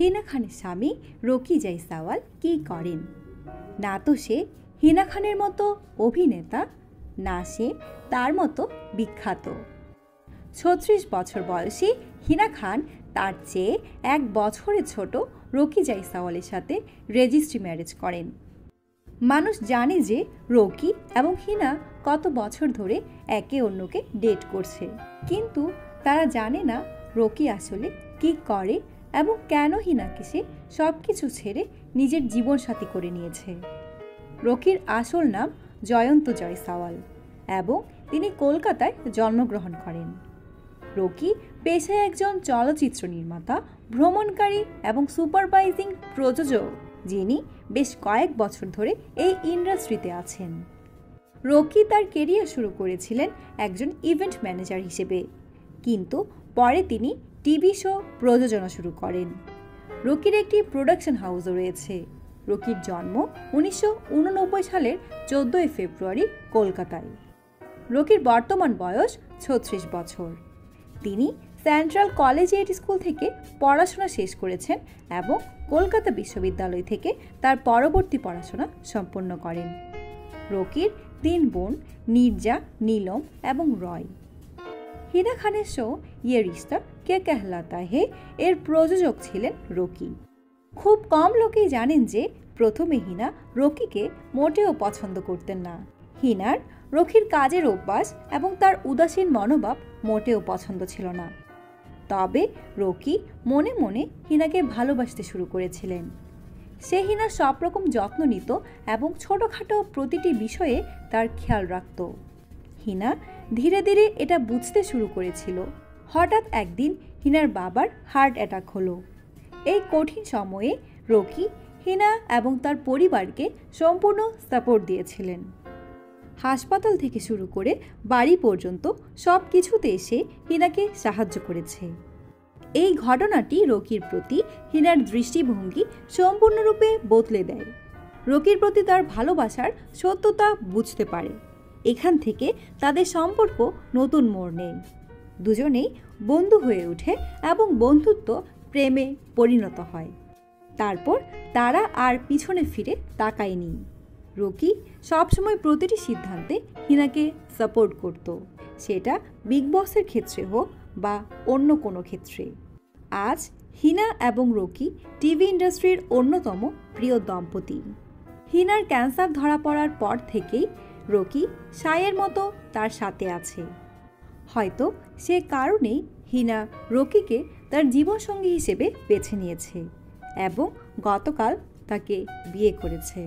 হিনা খানের স্বামী রকি জাইসওয়াল কী করেন? না তো সে হিনা খানের মতো অভিনেতা, না সে তার মতো বিখ্যাত। 36 বছর বয়সী হিনা খান তার চেয়ে 1 বছরের ছোট রকি জাইসওয়ালের সাথে রেজিস্ট্রি ম্যারেজ করেন। মানুষ জানে যে রকি এবং হিনা কত বছর ধরে একে অন্যকে ডেট করছে, কিন্তু তারা জানে না রকি আসলে কী করে এবং কেন হিনাকে সে সব কিছু ছেড়ে নিজের জীবনসাথী করে নিয়েছে। রকির আসল নাম জয়ন্ত জয়সওয়াল এবং তিনি কলকাতায় জন্মগ্রহণ করেন। রকি পেশায় একজন চলচ্চিত্র নির্মাতা, ভ্রমণকারী এবং সুপারভাইজিং প্রযোজক, যিনি বেশ কয়েক বছর ধরে এই ইন্ডাস্ট্রিতে আছেন। রকি তার কেরিয়ার শুরু করেছিলেন একজন ইভেন্ট ম্যানেজার হিসেবে, কিন্তু পরে তিনি টিভি শো প্রযোজনা শুরু করেন। রকির একটি প্রোডাকশন হাউসও রয়েছে। রকির জন্ম 1989 সালের 14 ফেব্রুয়ারি কলকাতায়। রকির বর্তমান বয়স 36 বছর। তিনি সেন্ট্রাল কলেজিয়েট স্কুল থেকে পড়াশোনা শেষ করেছেন এবং কলকাতা বিশ্ববিদ্যালয় থেকে তার পরবর্তী পড়াশোনা সম্পন্ন করেন। রকির 3 বোন নীরজা, নীলম এবং রয়। হিনা খানের শো ইয়ে রিশতা কে কেহলাতা হে এর প্রযোজক ছিলেন রকি। খুব কম লোকেই জানেন যে প্রথমে হিনা রকিকে মোটেও পছন্দ করতেন না। হিনার রকির কাজের অভ্যাস এবং তার উদাসীন মনোভাব মোটেও পছন্দ ছিল না। তবে রকি মনে মনে হিনাকে ভালোবাসতে শুরু করেছিলেন। সে হিনার সব রকম যত্ন নিত এবং ছোটোখাটো প্রতিটি বিষয়ে তার খেয়াল রাখত। হিনা ধীরে ধীরে এটা বুঝতে শুরু করেছিল। হঠাৎ একদিন হিনার বাবার হার্ট অ্যাটাক হলো। এই কঠিন সময়ে রকি হিনা এবং তার পরিবারকে সম্পূর্ণ সাপোর্ট দিয়েছিলেন। হাসপাতাল থেকে শুরু করে বাড়ি পর্যন্ত সব কিছুতে এসে হিনাকে সাহায্য করেছে। এই ঘটনাটি রকির প্রতি হিনার দৃষ্টিভঙ্গি সম্পূর্ণরূপে বদলে দেয়। রকির প্রতি তার ভালোবাসার সত্যতা বুঝতে পারে। এখান থেকে তাদের সম্পর্ক নতুন মোড় নেয়। দুজনেই বন্ধু হয়ে ওঠে এবং বন্ধুত্ব প্রেমে পরিণত হয়। তারপর তারা আর পিছনে ফিরে তাকায়নি। রকি সবসময় প্রতিটি সিদ্ধান্তে হিনাকে সাপোর্ট করত, সেটা বিগ বসের ক্ষেত্রে হোক বা অন্য কোনো ক্ষেত্রে। আজ হিনা এবং রকি টিভি ইন্ডাস্ট্রির অন্যতম প্রিয় দম্পতি। হিনার ক্যান্সার ধরা পড়ার পর থেকেই রকি সায়ের মতো তার সাথে আছে। হয়তো সে কারণেই হিনা রকিকে তার জীবনসঙ্গী হিসেবে বেছে নিয়েছে এবং গতকাল তাকে বিয়ে করেছে।